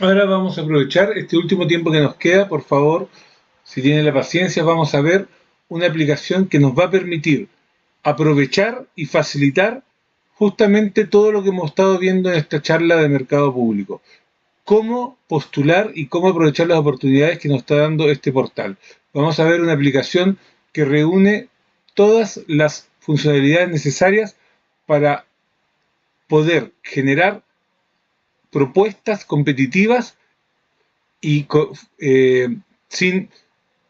Ahora vamos a aprovechar este último tiempo que nos queda, por favor, si tienen la paciencia, vamos a ver una aplicación que nos va a permitir aprovechar y facilitar justamente todo lo que hemos estado viendo en esta charla de mercado público. Cómo postular y cómo aprovechar las oportunidades que nos está dando este portal. Vamos a ver una aplicación que reúne todas las funcionalidades necesarias para poder generar propuestas competitivas y sin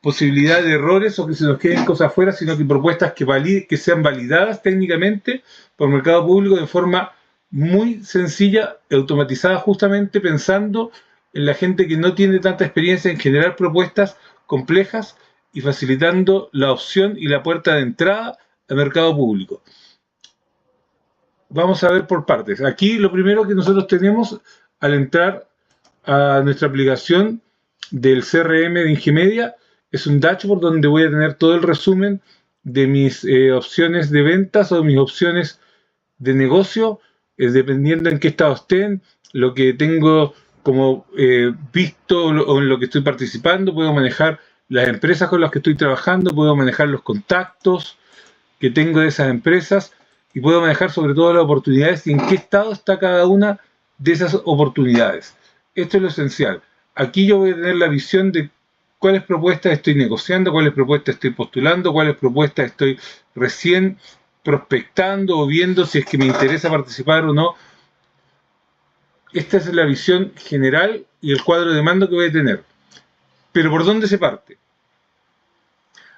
posibilidad de errores o que se nos queden cosas afuera, sino que propuestas que sean validadas técnicamente por el mercado público de forma muy sencilla, automatizada, justamente pensando en la gente que no tiene tanta experiencia en generar propuestas complejas y facilitando la opción y la puerta de entrada al mercado público. Vamos a ver por partes. Aquí lo primero que nosotros tenemos al entrar a nuestra aplicación del CRM de Ingemedia es un dashboard donde voy a tener todo el resumen de mis opciones de ventas o mis opciones de negocio, dependiendo en qué estado estén, lo que tengo como visto o en lo que estoy participando, puedo manejar las empresas con las que estoy trabajando, puedo manejar los contactos que tengo de esas empresas y puedo manejar sobre todo las oportunidades y en qué estado está cada una de esas oportunidades. Esto es lo esencial. Aquí yo voy a tener la visión de cuáles propuestas estoy negociando, cuáles propuestas estoy postulando, cuáles propuestas estoy recién prospectando o viendo si es que me interesa participar o no. Esta es la visión general y el cuadro de mando que voy a tener. Pero ¿por dónde se parte?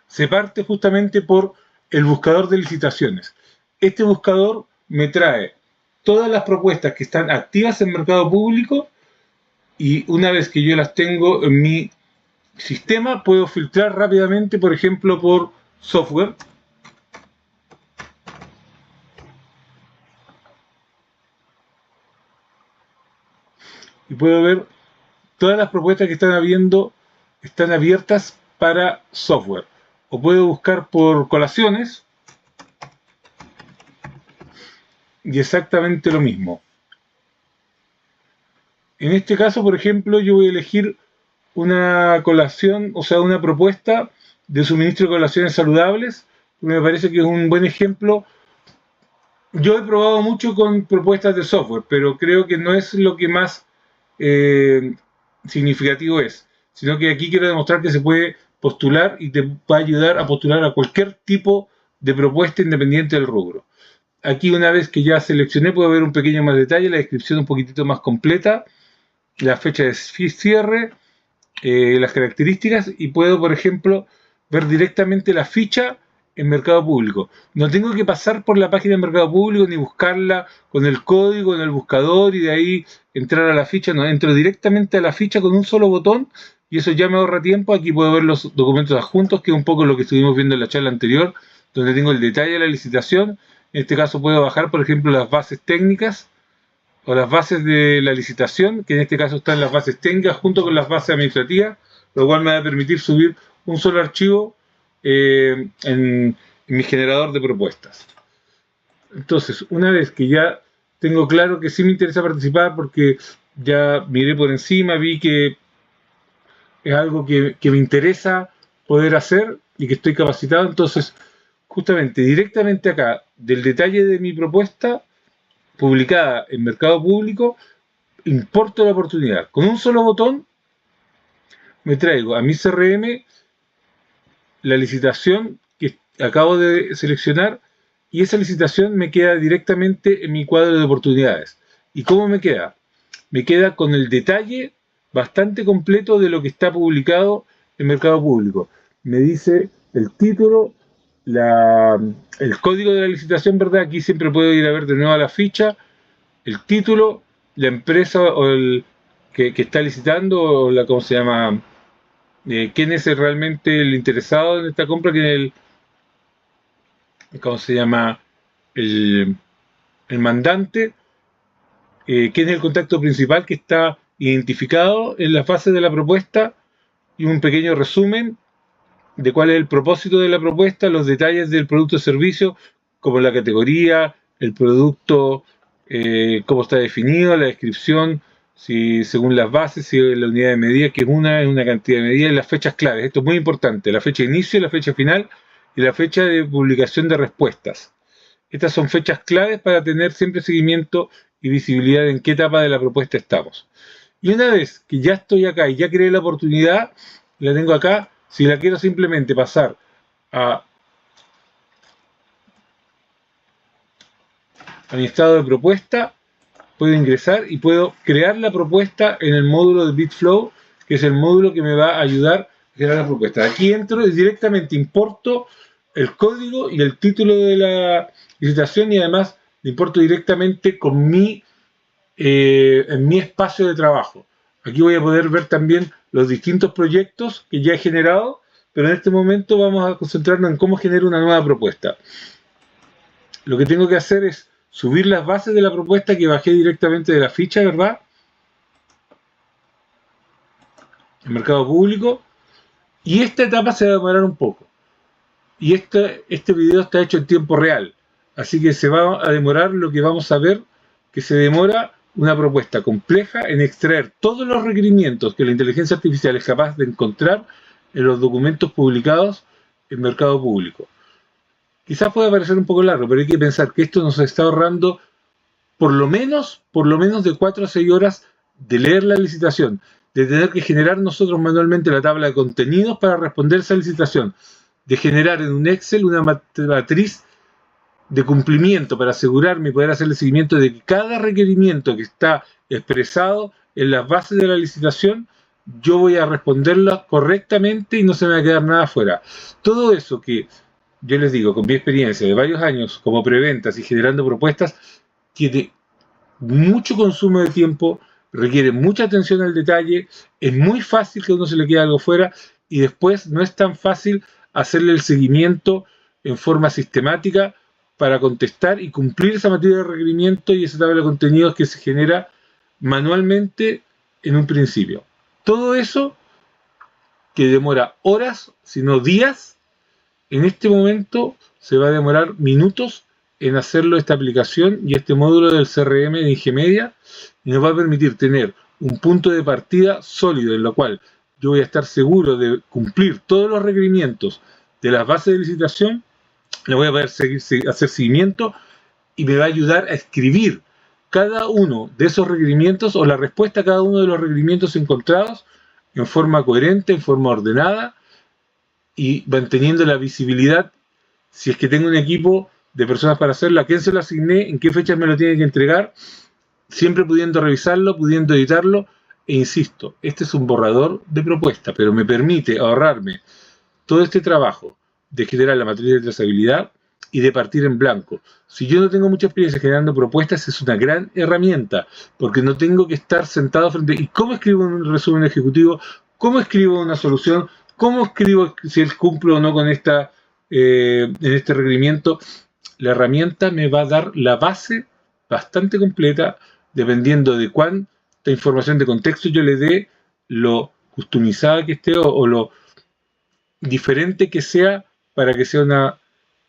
Se parte justamente por el buscador de licitaciones. Este buscador me trae todas las propuestas que están activas en mercado público y una vez que yo las tengo en mi sistema, puedo filtrar rápidamente, por ejemplo, por software. Y puedo ver todas las propuestas que están habiendo, están abiertas para software. O puedo buscar por colaciones y exactamente lo mismo. En este caso, por ejemplo, yo voy a elegir una colación, o sea, una propuesta de suministro de colaciones saludables. Me parece que es un buen ejemplo. Yo he probado mucho con propuestas de software, pero creo que no es lo que más eh, significativo es, sino que aquí quiero demostrar que se puede postular y te va a ayudar a postular a cualquier tipo de propuesta independiente del rubro. Aquí una vez que ya seleccioné puedo ver un pequeño más detalle, la descripción un poquitito más completa, la fecha de cierre, las características y puedo, por ejemplo, ver directamente la ficha en Mercado Público. No tengo que pasar por la página de Mercado Público ni buscarla con el código en el buscador y de ahí entrar a la ficha. No, entro directamente a la ficha con un solo botón y eso ya me ahorra tiempo. Aquí puedo ver los documentos adjuntos, que es un poco lo que estuvimos viendo en la charla anterior, donde tengo el detalle de la licitación. En este caso puedo bajar, por ejemplo, las bases técnicas o las bases de la licitación, que en este caso están las bases técnicas junto con las bases administrativas, lo cual me va a permitir subir un solo archivo en mi generador de propuestas. Entonces, una vez que ya tengo claro que sí me interesa participar porque ya miré por encima, vi que es algo que me interesa poder hacer y que estoy capacitado, entonces justamente directamente acá del detalle de mi propuesta publicada en Mercado Público, importo la oportunidad. Con un solo botón me traigo a mi CRM la licitación que acabo de seleccionar y esa licitación me queda directamente en mi cuadro de oportunidades. ¿Y cómo me queda? Me queda con el detalle bastante completo de lo que está publicado en Mercado Público. Me dice el título, el código de la licitación, ¿verdad? Aquí siempre puedo ir a ver de nuevo a la ficha, el título, la empresa o el que está licitando, o la, ¿cómo se llama? ¿Quién es realmente el interesado en esta compra? ¿Quién es ¿cómo se llama? El, el mandante. ¿Quién es el contacto principal que está identificado en la fase de la propuesta? Y un pequeño resumen de cuál es el propósito de la propuesta, los detalles del producto o servicio, como la categoría, el producto, cómo está definido, la descripción, si según las bases, si la unidad de medida, que es una cantidad de medidas, y las fechas claves. Esto es muy importante, la fecha de inicio, la fecha final y la fecha de publicación de respuestas. Estas son fechas claves para tener siempre seguimiento y visibilidad en qué etapa de la propuesta estamos. Y una vez que ya estoy acá y ya creé la oportunidad, la tengo acá, si la quiero simplemente pasar a mi estado de propuesta, puedo ingresar y puedo crear la propuesta en el módulo de BitFlow, que es el módulo que me va a ayudar a crear la propuesta. Aquí entro y directamente importo el código y el título de la licitación, y además lo importo directamente con en mi espacio de trabajo. Aquí voy a poder ver también los distintos proyectos que ya he generado, pero en este momento vamos a concentrarnos en cómo genero una nueva propuesta. Lo que tengo que hacer es subir las bases de la propuesta que bajé directamente de la ficha, ¿verdad? El mercado público. Y esta etapa se va a demorar un poco. Y este video está hecho en tiempo real. Así que se va a demorar lo que vamos a ver, que se demora una propuesta compleja en extraer todos los requerimientos que la inteligencia artificial es capaz de encontrar en los documentos publicados en mercado público. Quizás pueda parecer un poco largo, pero hay que pensar que esto nos está ahorrando por lo menos de 4 a 6 horas de leer la licitación, de tener que generar nosotros manualmente la tabla de contenidos para responder a esa licitación, de generar en un Excel una matriz de cumplimiento para asegurarme y poder hacer el seguimiento de que cada requerimiento que está expresado en las bases de la licitación, yo voy a responderlo correctamente y no se me va a quedar nada afuera. Todo eso que yo les digo, con mi experiencia de varios años como preventas y generando propuestas, tiene mucho consumo de tiempo, requiere mucha atención al detalle, es muy fácil que a uno se le quede algo fuera y después no es tan fácil hacerle el seguimiento en forma sistemática para contestar y cumplir esa materia de requerimiento y esa tabla de contenidos que se genera manualmente en un principio. Todo eso que demora horas, sino días, en este momento se va a demorar minutos en hacerlo esta aplicación y este módulo del CRM de Ingemedia, y nos va a permitir tener un punto de partida sólido en lo cual yo voy a estar seguro de cumplir todos los requerimientos de las bases de licitación, le voy a poder hacer seguimiento y me va a ayudar a escribir cada uno de esos requerimientos o la respuesta a cada uno de los requerimientos encontrados en forma coherente, en forma ordenada y manteniendo la visibilidad. Si es que tengo un equipo de personas para hacerlo, a quién se lo asigné, en qué fechas me lo tienen que entregar, siempre pudiendo revisarlo, pudiendo editarlo, e insisto, este es un borrador de propuesta, pero me permite ahorrarme todo este trabajo de generar la matriz de trazabilidad y de partir en blanco. Si yo no tengo mucha experiencia generando propuestas, es una gran herramienta, porque no tengo que estar sentado frente ¿y cómo escribo un resumen ejecutivo? ¿Cómo escribo una solución? ¿Cómo escribo si él cumple o no con en este requerimiento? La herramienta me va a dar la base bastante completa, dependiendo de cuánta información de contexto yo le dé, lo customizada que esté o lo diferente que sea para que sea una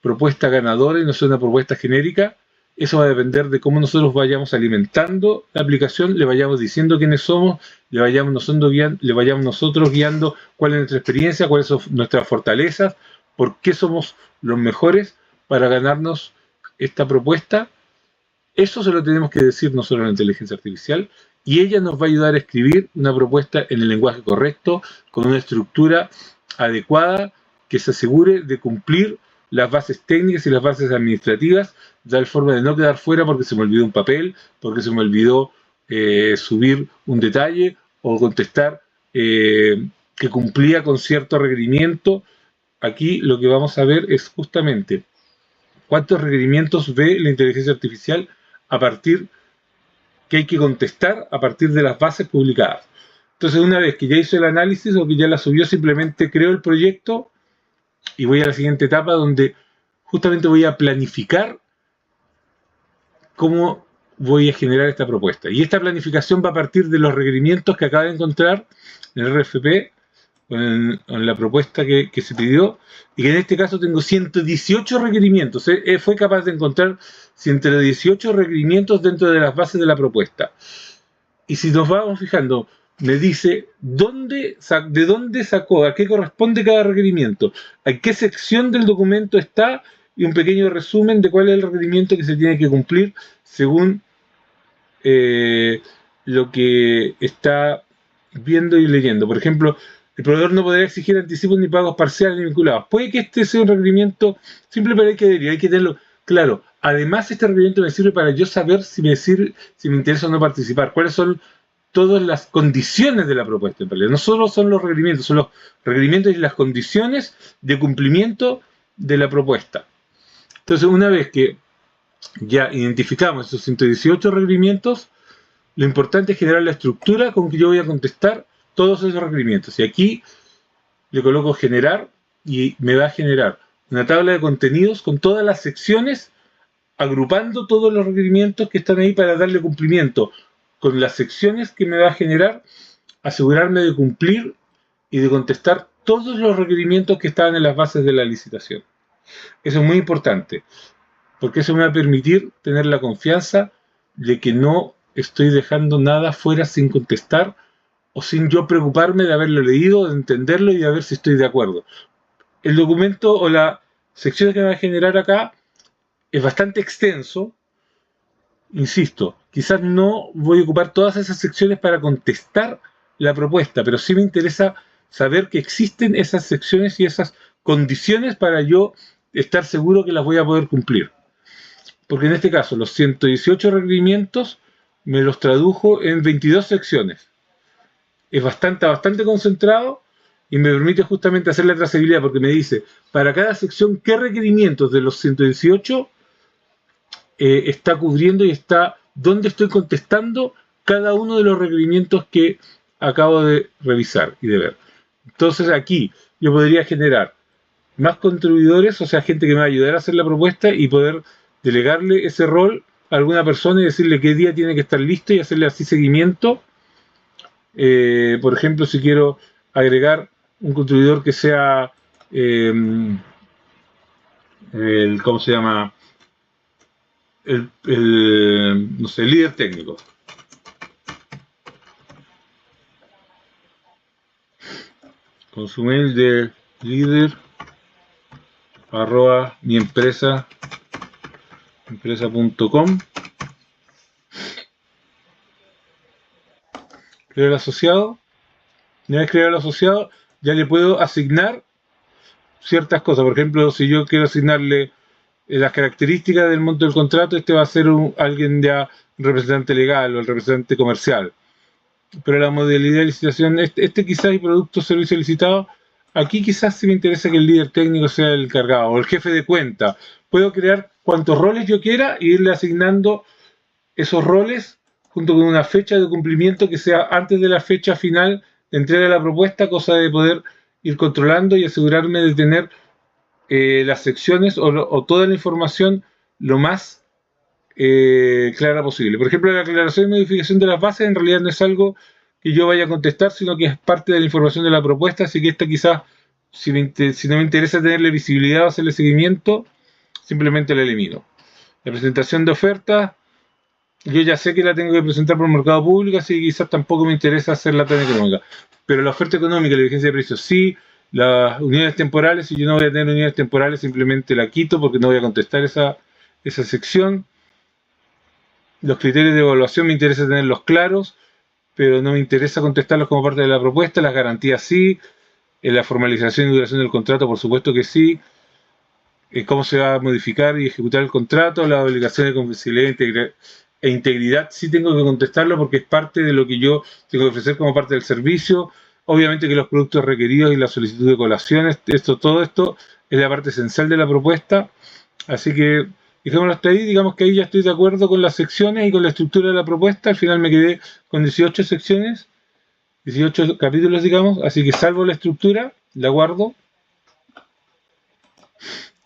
propuesta ganadora y no sea una propuesta genérica. Eso va a depender de cómo nosotros vayamos alimentando la aplicación, le vayamos diciendo quiénes somos, le vayamos nosotros guiando cuál es nuestra experiencia, cuáles son nuestras fortalezas, por qué somos los mejores para ganarnos esta propuesta. Eso se lo tenemos que decir nosotros a la inteligencia artificial y ella nos va a ayudar a escribir una propuesta en el lenguaje correcto, con una estructura adecuada que se asegure de cumplir las bases técnicas y las bases administrativas, de tal forma de no quedar fuera porque se me olvidó un papel, porque se me olvidó subir un detalle o contestar que cumplía con cierto requerimiento. Aquí lo que vamos a ver es justamente cuántos requerimientos ve la inteligencia artificial a partir que hay que contestar a partir de las bases publicadas. Entonces, una vez que ya hizo el análisis o que ya la subió, simplemente creo el proyecto y voy a la siguiente etapa donde justamente voy a planificar cómo voy a generar esta propuesta. Y esta planificación va a partir de los requerimientos que acaba de encontrar en el RFP, en la propuesta que se pidió, y que en este caso tengo 118 requerimientos. Fue capaz de encontrar 118 requerimientos dentro de las bases de la propuesta. Y si nos vamos fijando, me dice de dónde sacó, a qué corresponde cada requerimiento, a qué sección del documento está y un pequeño resumen de cuál es el requerimiento que se tiene que cumplir según lo que está viendo y leyendo. Por ejemplo, el proveedor no podrá exigir anticipos ni pagos parciales ni vinculados. Puede que este sea un requerimiento simple, pero hay que tenerlo claro. Además, este requerimiento me sirve para yo saber si me interesa o no participar. ¿Cuáles son todas las condiciones de la propuesta? En realidad, no solo son los requerimientos y las condiciones de cumplimiento de la propuesta. Entonces, una vez que ya identificamos esos 118 requerimientos, lo importante es generar la estructura con que yo voy a contestar todos esos requerimientos. Y aquí le coloco generar y me va a generar una tabla de contenidos con todas las secciones, agrupando todos los requerimientos que están ahí para darle cumplimiento con las secciones que me va a generar, asegurarme de cumplir y de contestar todos los requerimientos que estaban en las bases de la licitación. Eso es muy importante, porque eso me va a permitir tener la confianza de que no estoy dejando nada fuera sin contestar o sin yo preocuparme de haberlo leído, de entenderlo y de ver si estoy de acuerdo. El documento o la sección que me va a generar acá es bastante extenso. Insisto, quizás no voy a ocupar todas esas secciones para contestar la propuesta, pero sí me interesa saber que existen esas secciones y esas condiciones para yo estar seguro que las voy a poder cumplir. Porque en este caso, los 118 requerimientos me los tradujo en 22 secciones. Es bastante concentrado y me permite justamente hacer la trazabilidad, porque me dice, para cada sección, qué requerimientos de los 118 está cubriendo y dónde estoy contestando cada uno de los requerimientos que acabo de revisar y de ver. Entonces aquí yo podría generar más contribuidores, o sea, gente que me va a ayudar a hacer la propuesta y poder delegarle ese rol a alguna persona y decirle qué día tiene que estar listo y hacerle así seguimiento. Por ejemplo, si quiero agregar un contribuidor que sea ¿cómo se llama? No sé, líder técnico. Con su mail de líder @ mi empresa.com. Crear el asociado. Una vez creado el asociado, ya le puedo asignar ciertas cosas. Por ejemplo, si yo quiero asignarle las características del monto del contrato, este va a ser alguien ya representante legal o el representante comercial. Pero la modalidad de licitación, quizás hay producto o servicio licitado. Aquí quizás sí me interesa que el líder técnico sea el encargado o el jefe de cuenta. Puedo crear cuantos roles yo quiera e irle asignando esos roles junto con una fecha de cumplimiento que sea antes de la fecha final de entrega de la propuesta, cosa de poder ir controlando y asegurarme de tener las secciones o toda la información lo más clara posible. Por ejemplo, la aclaración y modificación de las bases en realidad no es algo que yo vaya a contestar, sino que es parte de la información de la propuesta, así que esta quizás, si no me interesa tenerle visibilidad o hacerle seguimiento, simplemente la elimino. La presentación de ofertas, yo ya sé que la tengo que presentar por mercado público, así que quizás tampoco me interesa hacerla tan económica. Pero la oferta económica, la vigencia de precios, sí. Las unidades temporales, si yo no voy a tener unidades temporales, simplemente la quito porque no voy a contestar esa sección. Los criterios de evaluación me interesa tenerlos claros, pero no me interesa contestarlos como parte de la propuesta. Las garantías sí. La formalización y duración del contrato, por supuesto que sí. Cómo se va a modificar y ejecutar el contrato. La obligación de confidencialidad e integridad sí tengo que contestarlo porque es parte de lo que yo tengo que ofrecer como parte del servicio. Obviamente que los productos requeridos y la solicitud de colaciones, todo esto es la parte esencial de la propuesta. Así que dejémoslo hasta ahí. Digamos que ahí ya estoy de acuerdo con las secciones y con la estructura de la propuesta. Al final me quedé con 18 secciones, 18 capítulos, digamos. Así que salvo la estructura, la guardo.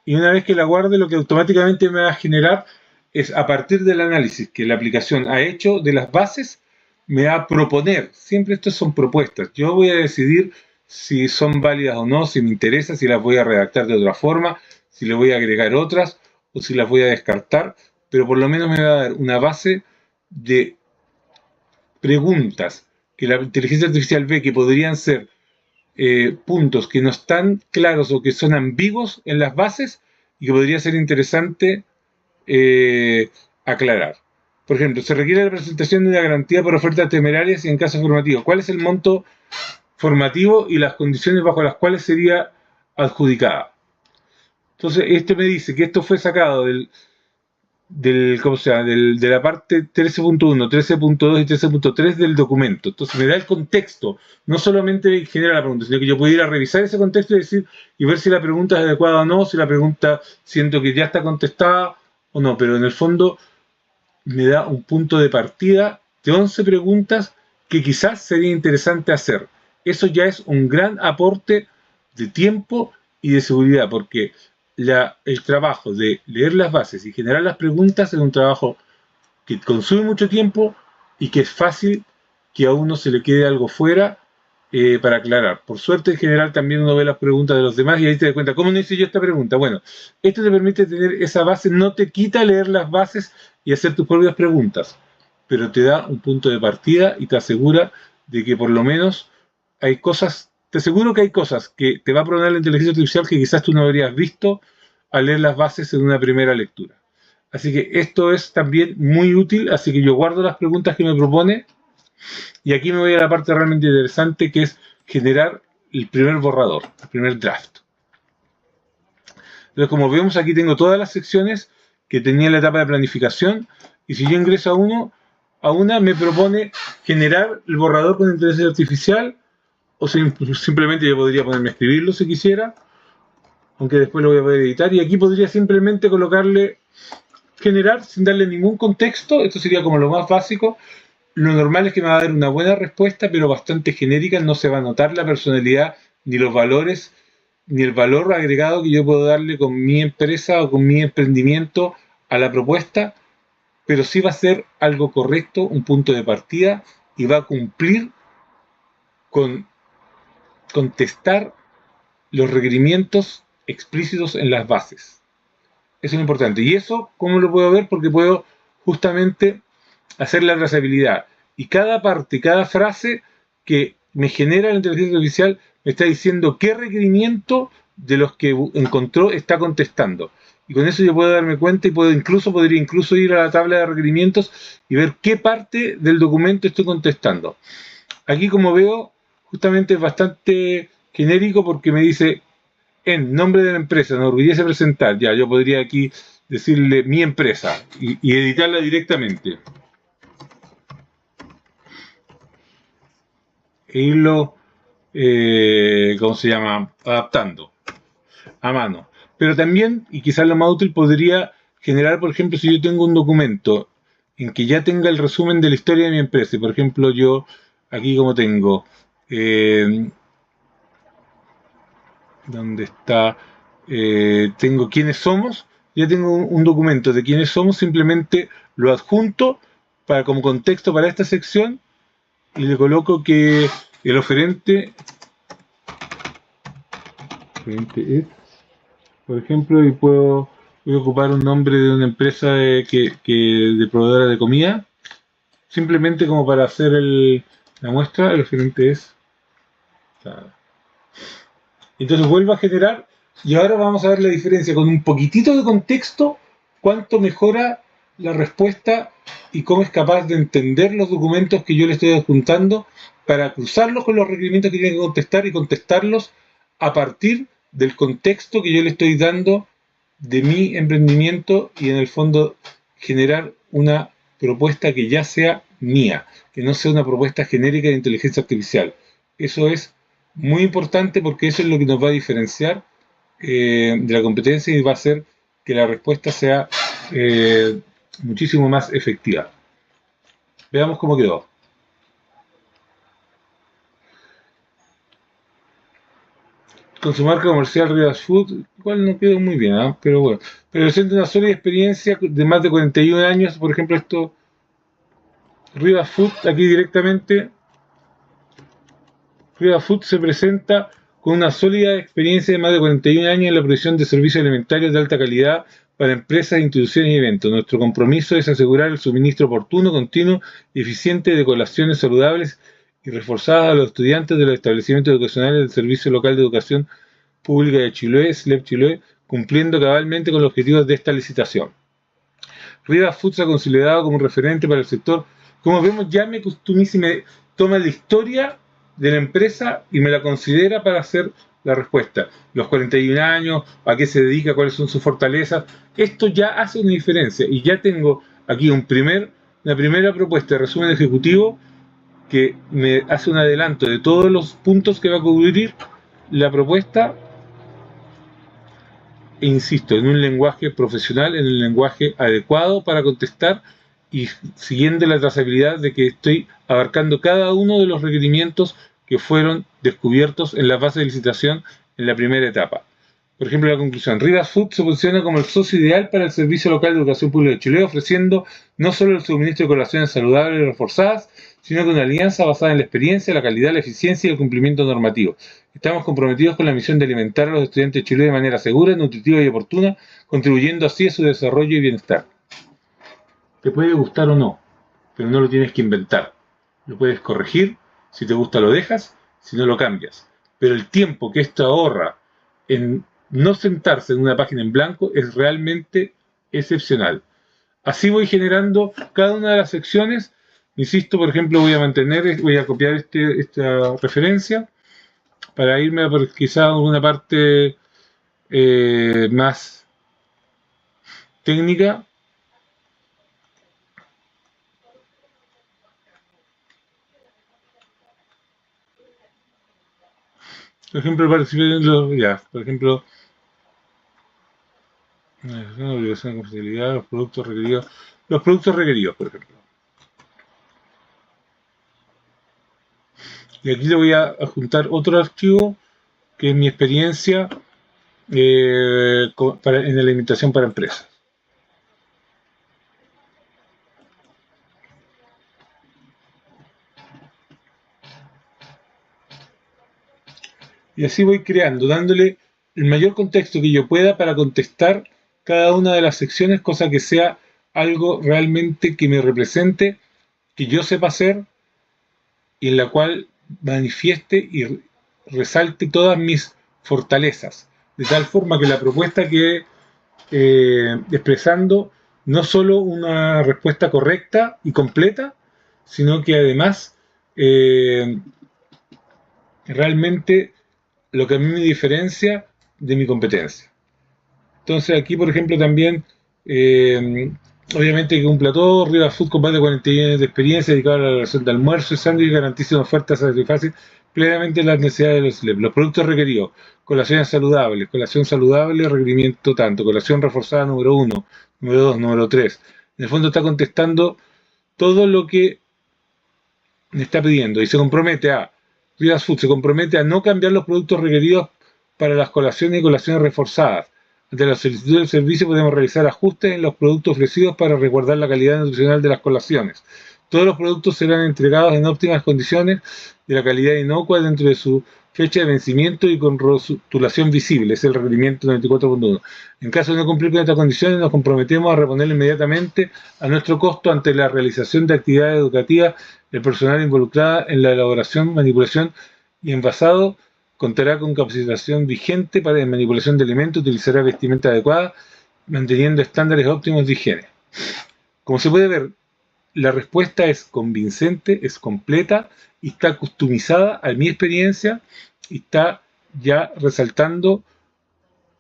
Y una vez que la guarde, lo que automáticamente me va a generar es, a partir del análisis que la aplicación ha hecho de las bases, me va a proponer. Siempre estas son propuestas. Yo voy a decidir si son válidas o no, si me interesa, si las voy a redactar de otra forma, si le voy a agregar otras o si las voy a descartar. Pero por lo menos me va a dar una base de preguntas que la inteligencia artificial ve que podrían ser puntos que no están claros o que son ambiguos en las bases y que podría ser interesante aclarar. Por ejemplo, se requiere la presentación de una garantía por ofertas temerarias y en caso formativo. ¿Cuál es el monto formativo y las condiciones bajo las cuales sería adjudicada? Entonces, este me dice que esto fue sacado ¿cómo se llama? De la parte 13.1, 13.2 y 13.3 del documento. Entonces me da el contexto, no solamente genera la pregunta, sino que yo puedo ir a revisar ese contexto y ver si la pregunta es adecuada o no, si la pregunta siento que ya está contestada o no, pero en el fondo me da un punto de partida de 11 preguntas que quizás sería interesante hacer. Eso ya es un gran aporte de tiempo y de seguridad, porque el trabajo de leer las bases y generar las preguntas es un trabajo que consume mucho tiempo y que es fácil que a uno se le quede algo fuera para aclarar. Por suerte, en general, también uno ve las preguntas de los demás y ahí te das cuenta, ¿cómo no hice yo esta pregunta? Bueno, esto te permite tener esa base, no te quita leer las bases y hacer tus propias preguntas, pero te da un punto de partida y te asegura de que por lo menos hay cosas, te aseguro que hay cosas que te va a proponer la inteligencia artificial que quizás tú no habrías visto al leer las bases en una primera lectura. Así que esto es también muy útil, así que yo guardo las preguntas que me propone y aquí me voy a la parte realmente interesante, que es generar el primer borrador, el primer draft. Entonces, como vemos, aquí tengo todas las secciones que tenía en la etapa de planificación, y si yo ingreso a una me propone generar el borrador con inteligencia artificial, o simplemente yo podría ponerme a escribirlo si quisiera, aunque después lo voy a poder editar, y aquí podría simplemente colocarle generar sin darle ningún contexto. Esto sería como lo más básico. Lo normal es que me va a dar una buena respuesta, pero bastante genérica, no se va a notar la personalidad, ni los valores, ni el valor agregado que yo puedo darle con mi empresa o con mi emprendimiento a la propuesta, pero sí va a ser algo correcto, un punto de partida, y va a cumplir con contestar los requerimientos explícitos en las bases. Eso es importante. ¿Y eso cómo lo puedo ver? Porque puedo justamente hacer la trazabilidad. Y cada parte, cada frase que me genera la inteligencia artificial me está diciendo qué requerimiento de los que encontró está contestando. Y con eso yo puedo darme cuenta y podría incluso ir a la tabla de requerimientos y ver qué parte del documento estoy contestando. Aquí, como veo, justamente es bastante genérico porque me dice en nombre de la empresa, nos enorgullece presentar. Ya, yo podría aquí decirle mi empresa y editarla directamente. E irlo, ¿cómo se llama? Adaptando a mano. Pero también, y quizás lo más útil, podría generar, por ejemplo, si yo tengo un documento en que ya tenga el resumen de la historia de mi empresa, y por ejemplo yo, aquí como tengo, ¿dónde está? Tengo quiénes somos, ya tengo un documento de quiénes somos, simplemente lo adjunto como contexto para esta sección y le coloco que el oferente es, por ejemplo, y voy a ocupar un nombre de una empresa de proveedora de comida, simplemente como para hacer la muestra. El oferente es, entonces vuelvo a generar y ahora vamos a ver la diferencia con un poquitito de contexto, cuánto mejora la respuesta y cómo es capaz de entender los documentos que yo le estoy adjuntando para cruzarlos con los requerimientos que tiene que contestar y contestarlos a partir del contexto que yo le estoy dando de mi emprendimiento y en el fondo generar una propuesta que ya sea mía, que no sea una propuesta genérica de inteligencia artificial. Eso es muy importante porque eso es lo que nos va a diferenciar de la competencia y va a hacer que la respuesta sea muchísimo más efectiva. Veamos cómo quedó. Con su marca comercial Rivas Food, igual no quedó muy bien, ¿eh? Pero bueno. Pero presenta una sólida experiencia de más de 41 años, por ejemplo, esto Rivas Food, aquí directamente, Rivas Food se presenta con una sólida experiencia de más de 41 años en la provisión de servicios alimentarios de alta calidad para empresas, instituciones y eventos. Nuestro compromiso es asegurar el suministro oportuno, continuo y eficiente de colaciones saludables y reforzadas a los estudiantes de los establecimientos educacionales del Servicio Local de Educación Pública de Chiloé, SLEP Chiloé, cumpliendo cabalmente con los objetivos de esta licitación. Rivas Foods ha considerado como referente para el sector. Como vemos, ya me customiza y me toma la historia de la empresa y me la considera para hacer la respuesta. Los 41 años, a qué se dedica, cuáles son sus fortalezas. Esto ya hace una diferencia y ya tengo aquí una primera propuesta de resumen ejecutivo que me hace un adelanto de todos los puntos que va a cubrir la propuesta, e insisto, en un lenguaje profesional, en un lenguaje adecuado para contestar y siguiendo la trazabilidad de que estoy abarcando cada uno de los requerimientos que fueron descubiertos en la fase de licitación en la primera etapa. Por ejemplo, la conclusión. Rivas Foods se posiciona como el socio ideal para el Servicio Local de Educación Pública de Chile, ofreciendo no solo el suministro de colaciones saludables y reforzadas, sino que una alianza basada en la experiencia, la calidad, la eficiencia y el cumplimiento normativo. Estamos comprometidos con la misión de alimentar a los estudiantes de Chile de manera segura, nutritiva y oportuna, contribuyendo así a su desarrollo y bienestar. Te puede gustar o no, pero no lo tienes que inventar. Lo puedes corregir, si te gusta lo dejas, si no lo cambias. Pero el tiempo que esto ahorra en no sentarse en una página en blanco es realmente excepcional. Así voy generando cada una de las secciones. Insisto, por ejemplo, voy a copiar esta referencia para irme a quizá alguna parte más técnica. Por ejemplo, por ejemplo, obligación de confidencialidad, los productos requeridos, por ejemplo. Y aquí le voy a adjuntar otro archivo que es mi experiencia en la alimentación para empresas. Y así voy creando, dándole el mayor contexto que yo pueda para contestar cada una de las secciones, cosa que sea algo realmente que me represente, que yo sepa hacer y en la cual manifieste y resalte todas mis fortalezas, de tal forma que la propuesta quede expresando no solo una respuesta correcta y completa, sino que además realmente lo que a mí me diferencia de mi competencia. Entonces aquí, por ejemplo, también, obviamente que un plató, Rivas Food con más de 41 años de experiencia dedicado a la relación de almuerzo y sándwich, garantiza una oferta satisface plenamente las necesidades de los SLEP. Los productos requeridos: colación saludable, requerimiento tanto, colación reforzada número 1, número 2, número 3. En el fondo está contestando todo lo que me está pidiendo y se compromete Rivas Food se compromete a no cambiar los productos requeridos para las colaciones y colaciones reforzadas. Ante la solicitud del servicio podemos realizar ajustes en los productos ofrecidos para resguardar la calidad nutricional de las colaciones. Todos los productos serán entregados en óptimas condiciones de la calidad inocua dentro de su fecha de vencimiento y con rotulación visible. Es el requerimiento 94.1. En caso de no cumplir con estas condiciones, nos comprometemos a reponerlo inmediatamente a nuestro costo ante la realización de actividades educativas del personal involucrada en la elaboración, manipulación y envasado. Contará con capacitación vigente para manipulación de alimentos, utilizará vestimenta adecuada, manteniendo estándares óptimos de higiene. Como se puede ver, la respuesta es convincente, es completa y está customizada a mi experiencia y está ya resaltando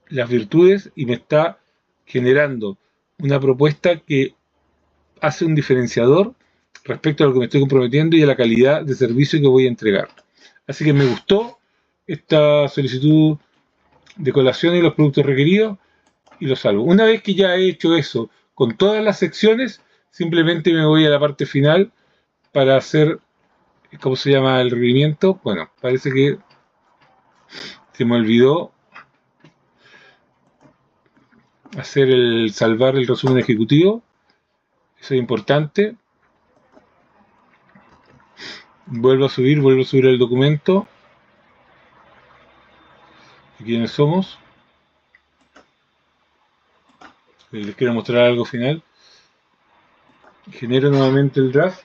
las virtudes y me está generando una propuesta que hace un diferenciador respecto a lo que me estoy comprometiendo y a la calidad de servicio que voy a entregar. Así que me gustó esta solicitud de colación y los productos requeridos y los salvo. Una vez que ya he hecho eso con todas las secciones, simplemente me voy a la parte final para hacer, ¿cómo se llama el requerimiento? Bueno, parece que se me olvidó salvar el resumen ejecutivo. Eso es importante. Vuelvo a subir el documento. ¿Quiénes somos? Les quiero mostrar algo final. Genero nuevamente el draft.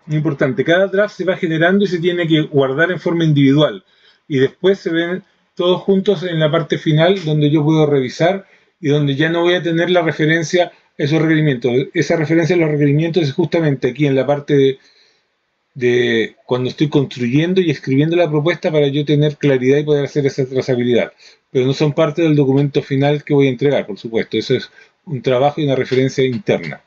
Importante, cada draft se va generando y se tiene que guardar en forma individual. Y después se ven todos juntos en la parte final donde yo puedo revisar y donde ya no voy a tener la referencia a esos requerimientos. Esa referencia a los requerimientos es justamente aquí en la parte de cuando estoy construyendo y escribiendo la propuesta para yo tener claridad y poder hacer esa trazabilidad. Pero no son parte del documento final que voy a entregar, por supuesto. Eso es un trabajo y una referencia interna.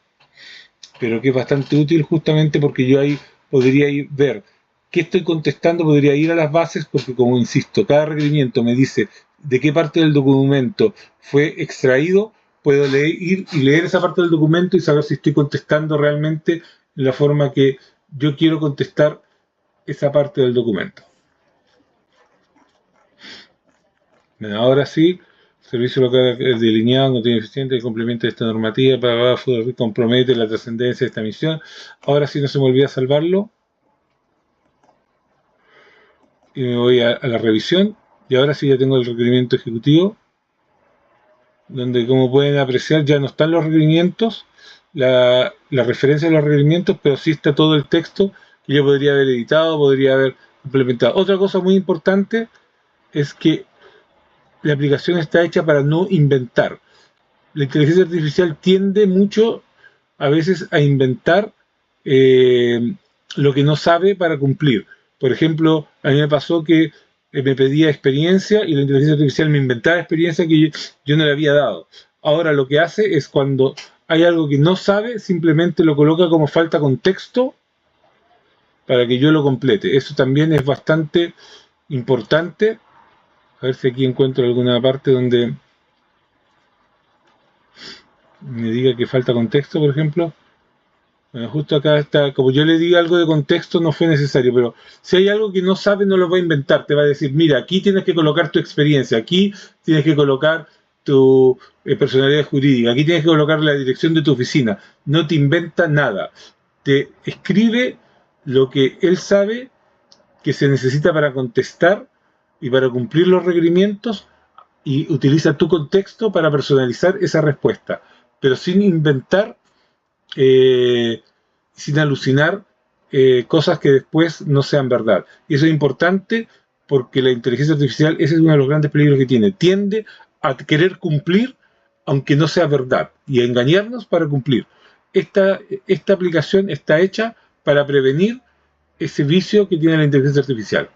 Pero que es bastante útil justamente porque yo ahí podría ver qué estoy contestando, podría ir a las bases, porque como insisto, cada requerimiento me dice de qué parte del documento fue extraído, puedo ir y leer esa parte del documento y saber si estoy contestando realmente en la forma que yo quiero contestar esa parte del documento. Bueno, ahora sí, servicio local delineado, no tiene eficiente, complemento de esta normativa, compromete la trascendencia de esta misión. Ahora sí no se me olvida salvarlo. Y me voy a la revisión. Y ahora sí ya tengo el requerimiento ejecutivo, donde como pueden apreciar ya no están los requerimientos, la referencia de los requerimientos, pero sí está todo el texto que yo podría haber editado, podría haber complementado. Otra cosa muy importante es que la aplicación está hecha para no inventar. La inteligencia artificial tiende mucho a veces a inventar lo que no sabe para cumplir. Por ejemplo, a mí me pasó que me pedía experiencia y la inteligencia artificial me inventaba experiencia que yo no le había dado. Ahora lo que hace es cuando hay algo que no sabe, simplemente lo coloca como falta contexto para que yo lo complete. Eso también es bastante importante. A ver si aquí encuentro alguna parte donde me diga que falta contexto, por ejemplo. Bueno, justo acá está, como yo le di algo de contexto, no fue necesario, pero si hay algo que no sabe, no lo va a inventar. Te va a decir, mira, aquí tienes que colocar tu experiencia, aquí tienes que colocar tu personalidad jurídica, aquí tienes que colocar la dirección de tu oficina. No te inventa nada. Te escribe lo que él sabe que se necesita para contestar y para cumplir los requerimientos y utiliza tu contexto para personalizar esa respuesta, pero sin inventar, sin alucinar cosas que después no sean verdad. Y eso es importante porque la inteligencia artificial, ese es uno de los grandes peligros que tiene. Tiende a querer cumplir aunque no sea verdad y a engañarnos para cumplir. Esta aplicación está hecha para prevenir ese vicio que tiene la inteligencia artificial.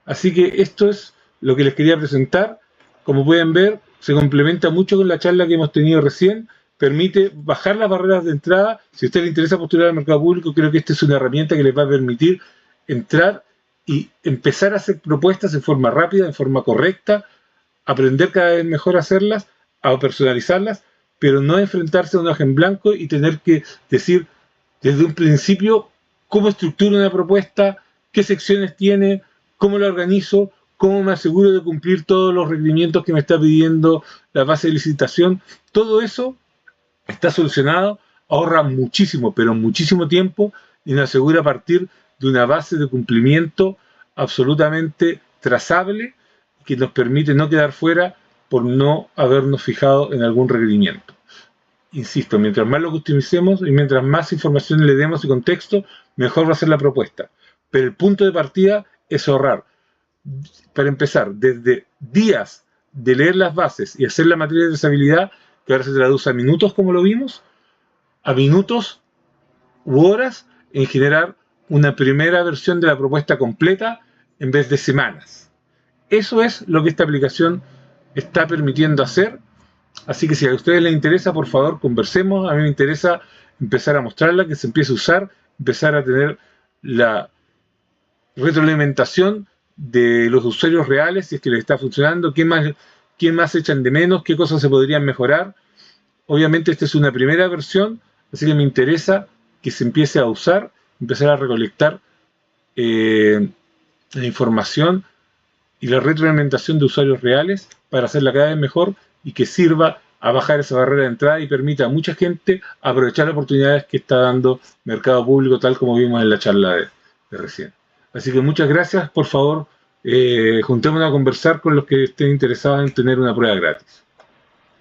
Así que esto es lo que les quería presentar. Como pueden ver, se complementa mucho con la charla que hemos tenido recién. Permite bajar las barreras de entrada. Si a usted le interesa postular al mercado público, creo que esta es una herramienta que les va a permitir entrar y empezar a hacer propuestas en forma rápida, en forma correcta, aprender cada vez mejor a hacerlas, a personalizarlas, pero no enfrentarse a una hoja en blanco y tener que decir desde un principio cómo estructuro una propuesta, qué secciones tiene, cómo la organizo, cómo me aseguro de cumplir todos los requerimientos que me está pidiendo la base de licitación. Todo eso está solucionado, ahorra muchísimo, pero muchísimo tiempo y nos asegura partir de una base de cumplimiento absolutamente trazable que nos permite no quedar fuera por no habernos fijado en algún requerimiento. Insisto, mientras más lo customicemos y mientras más información le demos y contexto, mejor va a ser la propuesta. Pero el punto de partida es ahorrar. Para empezar, desde días de leer las bases y hacer la materia de trazabilidad, que ahora se traduce a minutos como lo vimos, a minutos u horas en generar una primera versión de la propuesta completa en vez de semanas. Eso es lo que esta aplicación está permitiendo hacer. Así que si a ustedes les interesa, por favor, conversemos. A mí me interesa empezar a mostrarla, que se empiece a usar, empezar a tener la retroalimentación de los usuarios reales, si es que les está funcionando, quién más echan de menos, qué cosas se podrían mejorar. Obviamente esta es una primera versión, así que me interesa que se empiece a usar, empezar a recolectar la información y la retroalimentación de usuarios reales para hacerla cada vez mejor y que sirva a bajar esa barrera de entrada y permita a mucha gente aprovechar las oportunidades que está dando mercado público, tal como vimos en la charla de recién. Así que muchas gracias, por favor, juntémonos a conversar con los que estén interesados en tener una prueba gratis.